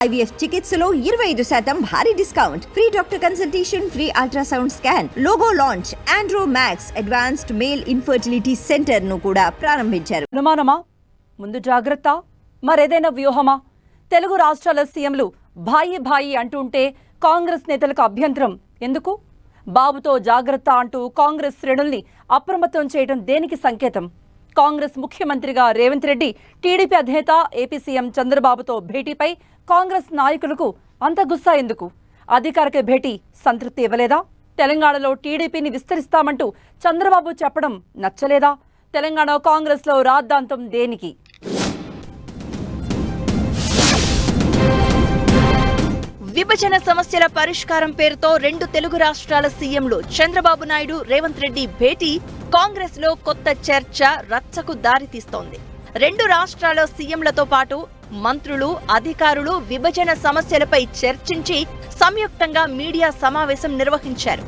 IVF చికిత్సలో 25% భారీ discount, free doctor consultation, free ultrasound scan, logo launch, Andro max advanced male infertility centre ను కూడా ప్రారంభించారు. అనుమానమా? ముందు జాగ్రత్త, మరేదైనా వ్యూహమా? తెలుగు రాష్ట్రాల సీఎంలు భాయి భాయి అంటుంటే కాంగ్రెస్ నేతలకు అభ్యంతరం ఎందుకు? బాబుతో జాగ్రత్త అంటూ కాంగ్రెస్ శ్రేణుల్ని అప్రమత్తం చేయడం దేనికి సంకేతం? కాంగ్రెస్ ముఖ్యమంత్రిగా రేవంత్ రెడ్డి, టీడీపీ అధినేత ఏపీ సీఎం చంద్రబాబుతో భేటీపై కాంగ్రెస్ నాయకులకు అంత గుస్సా ఎందుకు? అధికారిక భేటీ సంతృప్తి ఇవ్వలేదా? తెలంగాణలో టీడీపీని విస్తరిస్తామంటూ చంద్రబాబు చెప్పడం నచ్చలేదా? తెలంగాణ కాంగ్రెస్లో రాద్ధాంతం దేనికి? విభజన సమస్యల పరిష్కారం పేరుతో రెండు తెలుగు రాష్ట్రాల సీఎంలు చంద్రబాబు నాయుడు, రేవంత్ రెడ్డి భేటీ కాంగ్రెస్ లో కొత్త చర్చ, రచ్చకు దారితీస్తోంది. రెండు రాష్ట్రాల సీఎంలతో పాటు మంత్రులు, అధికారులు విభజన సమస్యలపై చర్చించి సంయుక్తంగా మీడియా సమావేశం నిర్వహించారు.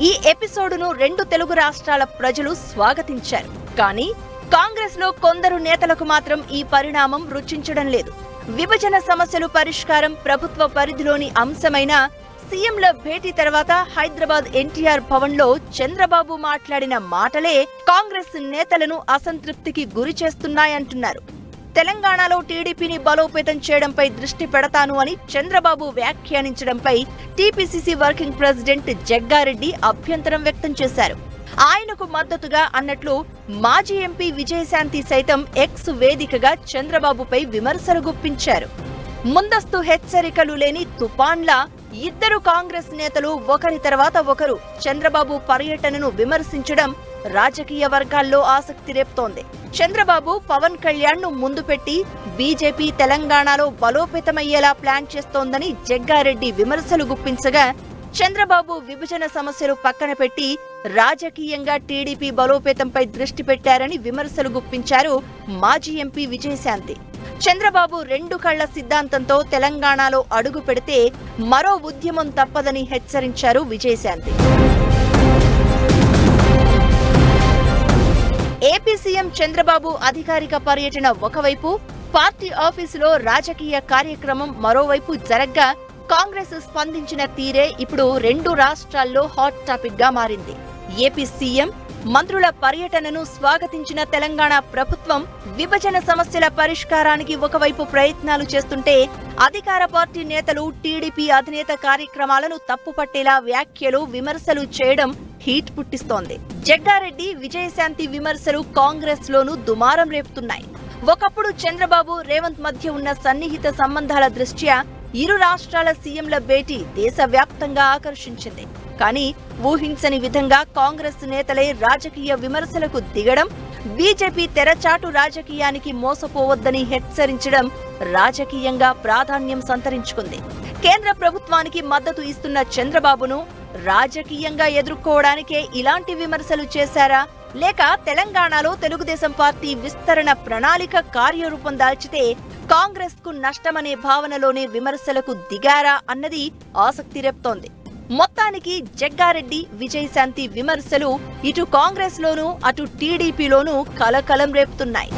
ఈ ఎపిసోడును రెండు తెలుగు రాష్ట్రాల ప్రజలు స్వాగతించారు. కానీ కాంగ్రెస్ లో కొందరు నేతలకు మాత్రం ఈ పరిణామం రుచించడం లేదు. విభజన సమస్యలు పరిష్కారం ప్రభుత్వ పరిధిలోని అంశమైన సీఎంల భేటీ తర్వాత హైదరాబాద్ ఎన్టీఆర్ భవన్ లో చంద్రబాబు మాట్లాడిన మాటలే కాంగ్రెస్ నేతలను అసంతృప్తికి గురి చేస్తున్నాయంటున్నారు. తెలంగాణలో టీడీపీని బలోపేతం చేయడంపై దృష్టి పెడతాను అని చంద్రబాబు వ్యాఖ్యానించడంపై టీపీసీసీ వర్కింగ్ ప్రెసిడెంట్ జగ్గారెడ్డి అభ్యంతరం వ్యక్తం చేశారు. ఆయనకు మద్దతుగా అన్నట్లు మాజీ ఎంపీ విజయశాంతి సైతం ఎక్స్ వేదికగా చంద్రబాబుపై విమర్శలు గుప్పించారు. ముందస్తు హెచ్చరికలు లేని తుపాన్లా ఇద్దరు కాంగ్రెస్ నేతలు ఒకరి తర్వాత ఒకరు చంద్రబాబు పర్యటనను విమర్శించడం రాజకీయ వర్గాల్లో ఆసక్తి రేపుతోంది. చంద్రబాబు పవన్ కళ్యాణ్ ను ముందు పెట్టి బీజేపీ తెలంగాణలో బలోపేతమయ్యేలా ప్లాన్ చేస్తోందని జగ్గారెడ్డి విమర్శలు గుప్పించగా, చంద్రబాబు విభజన సమస్యలు పక్కన పెట్టి రాజకీయంగా టీడీపీ బలోపేతంపై దృష్టి పెట్టారని విమర్శలు గుప్పించారు మాజీ ఎంపీ విజయశాంతి. చంద్రబాబు రెండు కళ్ల సిద్ధాంతంతో తెలంగాణలో అడుగు పెడితే మరో ఉద్యమం తప్పదని హెచ్చరించారు విజయశాంతి. ఏపీ సీఎం చంద్రబాబు అధికారిక పర్యటన ఒకవైపు, పార్టీ ఆఫీసులో రాజకీయ కార్యక్రమం మరోవైపు జరగ్గా కాంగ్రెస్ స్పందించిన తీరే ఇప్పుడు రెండు రాష్ట్రాల్లో హాట్ టాపిక్ గా మారింది. ఏపీ సీఎం, మంత్రుల పర్యటనను స్వాగతించిన తెలంగాణ ప్రభుత్వం విభజన సమస్యల పరిష్కారానికి ఒకవైపు ప్రయత్నాలు చేస్తుంటే, అధికార పార్టీ నేతలు టీడీపీ అధినేత కార్యక్రమాలను తప్పుపట్టేలా వ్యాఖ్యలు, విమర్శలు చేయడం హీట్ పుట్టిస్తోంది. జగ్గారెడ్డి, విజయశాంతి విమర్శలు కాంగ్రెస్ లోనూ దుమారం రేపుతున్నాయి. ఒకప్పుడు చంద్రబాబు, రేవంత్ మధ్య ఉన్న సన్నిహిత సంబంధాల దృష్ట్యా ఇరు రాష్ట్రాల సీఎంల భేటీ దేశవ్యాప్తంగా ఆకర్షించింది. కానీ ఊహించని విధంగా కాంగ్రెస్ నేతలే రాజకీయ విమర్శలకు దిగడం, బీజేపీ తెరచాటు రాజకీయానికి మోసపోవద్దని హెచ్చరించడం రాజకీయంగా ప్రాధాన్యం సంతరించుకుంది. కేంద్ర ప్రభుత్వానికి మద్దతు ఇస్తున్న చంద్రబాబును రాజకీయంగా ఎదుర్కోవడానికే ఇలాంటి విమర్శలు చేశారా, లేక తెలంగాణలో తెలుగుదేశం పార్టీ విస్తరణ ప్రణాళిక కార్యరూపం దాల్చితే కాంగ్రెస్ కు నష్టమనే భావనలోనే విమర్శలకు దిగారా అన్నది ఆసక్తి రేపుతోంది. మొత్తానికి జగ్గారెడ్డి, విజయశాంతి విమర్శలు ఇటు కాంగ్రెస్ లోనూ అటు టీడీపీలోనూ కలకలం రేపుతున్నాయి.